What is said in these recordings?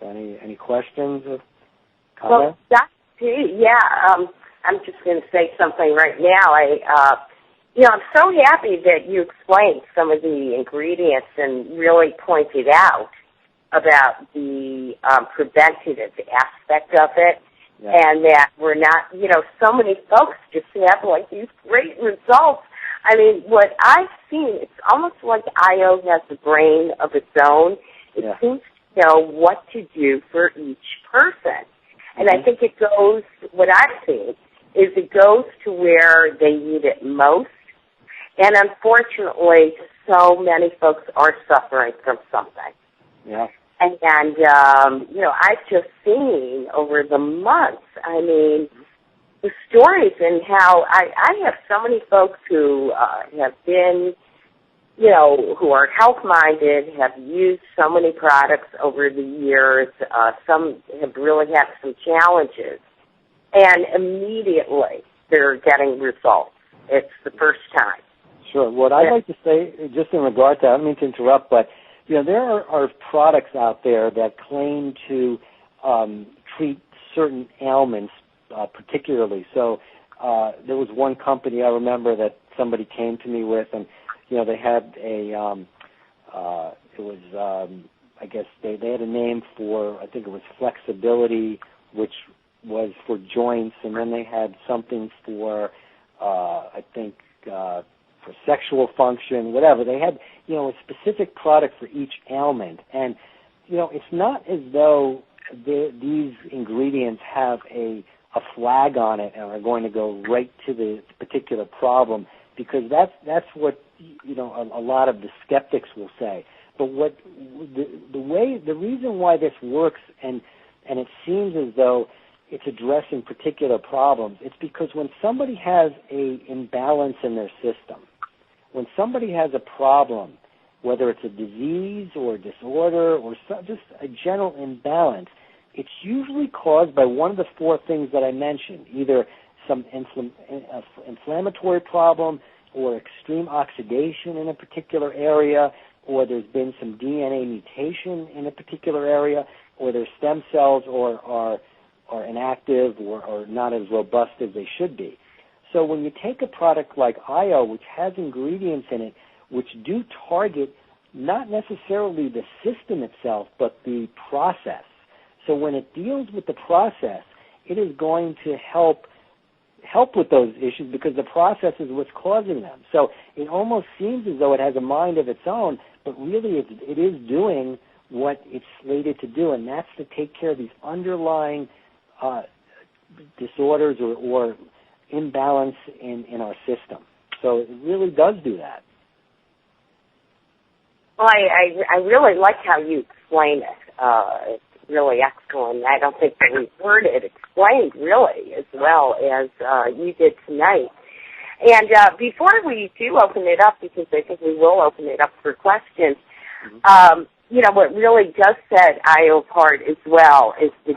Any questions or Well, comments? Dr. P, yeah, I'm just going to say something right now. I'm so happy that you explained some of the ingredients and really pointed out about the preventative aspect of it, and that we're not, so many folks just have like these great results. I mean, what I've seen, it's almost like AIO has a brain of its own. It seems to know what to do for each person. And I think it goes, what I've seen, is it goes to where they need it most. And unfortunately, so many folks are suffering from something. Yeah. And I've just seen over the months, the stories and how I have so many folks who have been, who are health-minded, have used so many products over the years. Some have really had some challenges. And immediately they're getting results. It's the first time. Sure. What I'd like to say, just in regard to that, I don't mean to interrupt, but there are products out there that claim to treat certain ailments particularly. So there was one company I remember that somebody came to me with, and they had I guess they had a name for, I think it was flexibility, which was for joints, and then they had something for, for sexual function, whatever. They had, a specific product for each ailment. And, it's not as though these ingredients have a flag on it and are going to go right to the particular problem, because that's what, a lot of the skeptics will say. But what the reason why this works and it seems as though it's addressing particular problems, it's because when somebody has a imbalance in their system, when somebody has a problem, whether it's a disease or a disorder or just a general imbalance, it's usually caused by one of the four things that I mentioned, either some inflammatory problem or extreme oxidation in a particular area, or there's been some DNA mutation in a particular area, or their stem cells are inactive or not as robust as they should be. So when you take a product like AIO, which has ingredients in it which do target not necessarily the system itself, but the process. So when it deals with the process, it is going to help with those issues because the process is what's causing them. So it almost seems as though it has a mind of its own, but really it is doing what it's slated to do, and that's to take care of these underlying disorders or imbalance in our system. So it really does do that. Well, I really like how you explain it. It's really excellent. I don't think that we've heard it explained really as well as you did tonight. And before we do open it up, because I think we will open it up for questions, what really does set AIO apart as well is the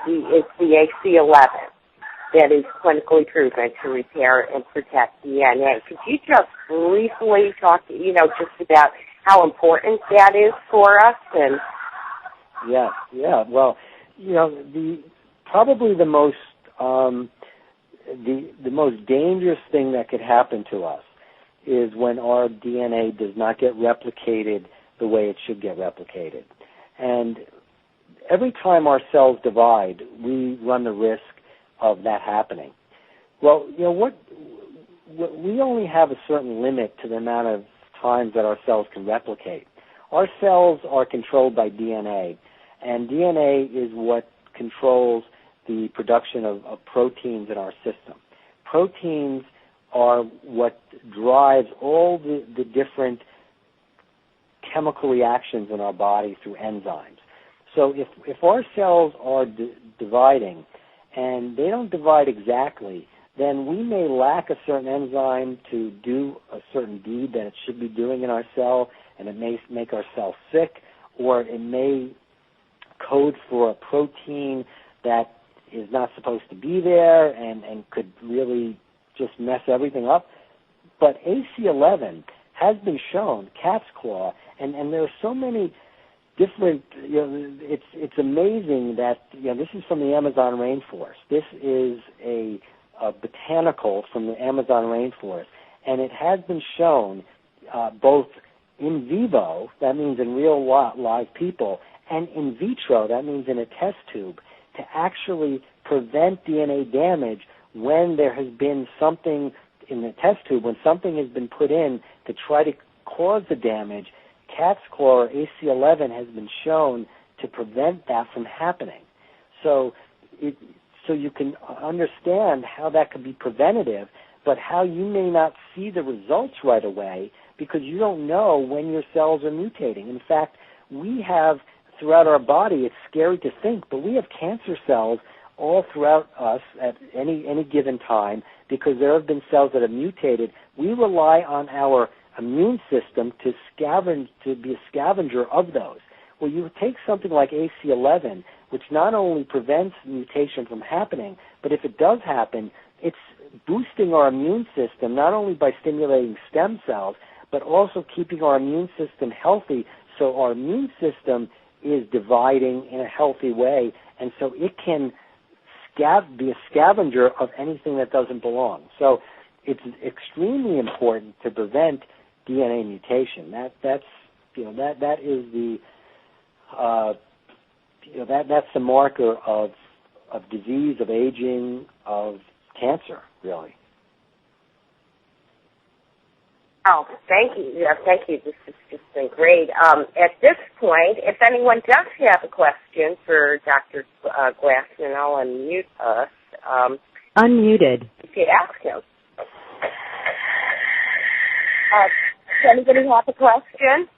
AC11 that is clinically proven to repair and protect DNA. Could you just briefly talk, just about how important that is for us? And yeah. Well, probably the most the most dangerous thing that could happen to us is when our DNA does not get replicated the way it should get replicated. And every time our cells divide, we run the risk of that happening. Well, we only have a certain limit to the amount of times that our cells can replicate. Our cells are controlled by DNA, and DNA is what controls the production of proteins in our system. Proteins are what drives all the different chemical reactions in our body through enzymes. So if our cells are dividing and they don't divide exactly, then we may lack a certain enzyme to do a certain deed that it should be doing in our cell, and it may make our cell sick, or it may code for a protein that is not supposed to be there and could really just mess everything up. But AC11 has been shown, cat's claw, and there are so many different, it's amazing that, this is from the Amazon rainforest. This is a botanical from the Amazon rainforest, and it has been shown both in vivo, that means in real live people, and in vitro, that means in a test tube, to actually prevent DNA damage when there has been something in the test tube, when something has been put in to try to cause the damage. Cat's claw, or AC11, has been shown to prevent that from happening. So you can understand how that could be preventative, but how you may not see the results right away because you don't know when your cells are mutating. In fact, we have throughout our body, it's scary to think, but we have cancer cells all throughout us at any given time because there have been cells that have mutated. We rely on our immune system to be a scavenger of those. Well, you take something like AC11, which not only prevents mutation from happening, but if it does happen, it's boosting our immune system not only by stimulating stem cells, but also keeping our immune system healthy, so our immune system is dividing in a healthy way, and so it can be a scavenger of anything that doesn't belong. So it's extremely important to prevent DNA mutation. That's the marker of disease, of aging, of cancer, really. Oh, thank you. Yeah, thank you. This has just been great. At this point, if anyone does have a question for Dr. Glassman, I'll unmute us. Unmuted. You could ask him. Does anybody have a question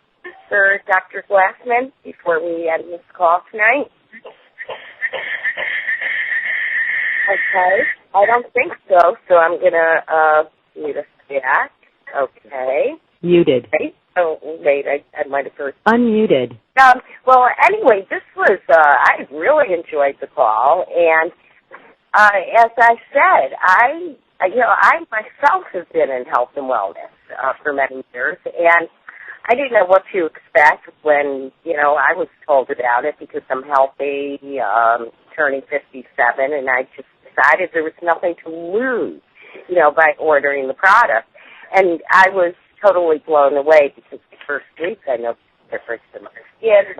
for Dr. Glassman before we end this call tonight? Okay. I don't think so, so I'm going to mute us back. Okay. Muted. Oh, wait, I might have heard. Unmuted. Well, anyway, this was, I really enjoyed the call, and as I said, I myself have been in health and wellness for many years, and I didn't know what to expect when, I was told about it because I'm healthy, turning 57, and I just decided there was nothing to lose, by ordering the product. And I was totally blown away because the first week I noticed a difference in my skin,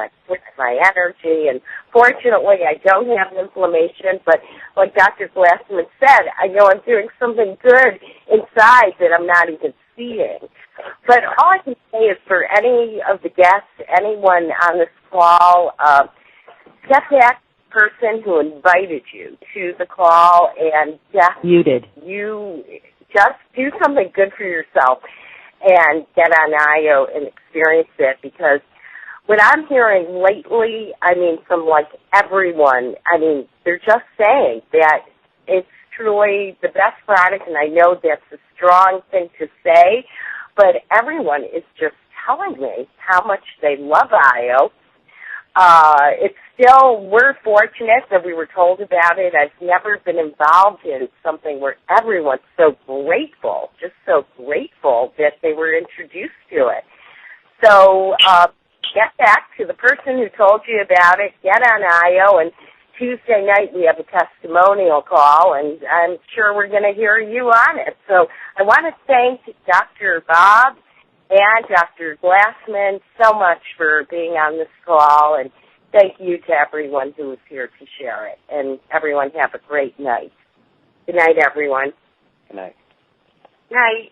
my energy, and fortunately I don't have inflammation, but like Dr. Glassman said, I know I'm doing something good inside that I'm not even seeing. But all I can say is for any of the guests, anyone on this call, get that person who invited you to the call and muted. You just do something good for yourself and get on AIO and experience it, because what I'm hearing lately, from everyone, they're just saying that it's truly the best product, and I know that's a strong thing to say, but everyone is just telling me how much they love AIO. It's still, we're fortunate that we were told about it. I've never been involved in something where everyone's so grateful, just so grateful that they were introduced to it. So get back to the person who told you about it, get on AIO, and Tuesday night we have a testimonial call, and I'm sure we're going to hear you on it. So I want to thank Dr. Bob and Dr. Glassman so much for being on this call, and thank you to everyone who was here to share it. And everyone have a great night. Good night, everyone. Good night. Night.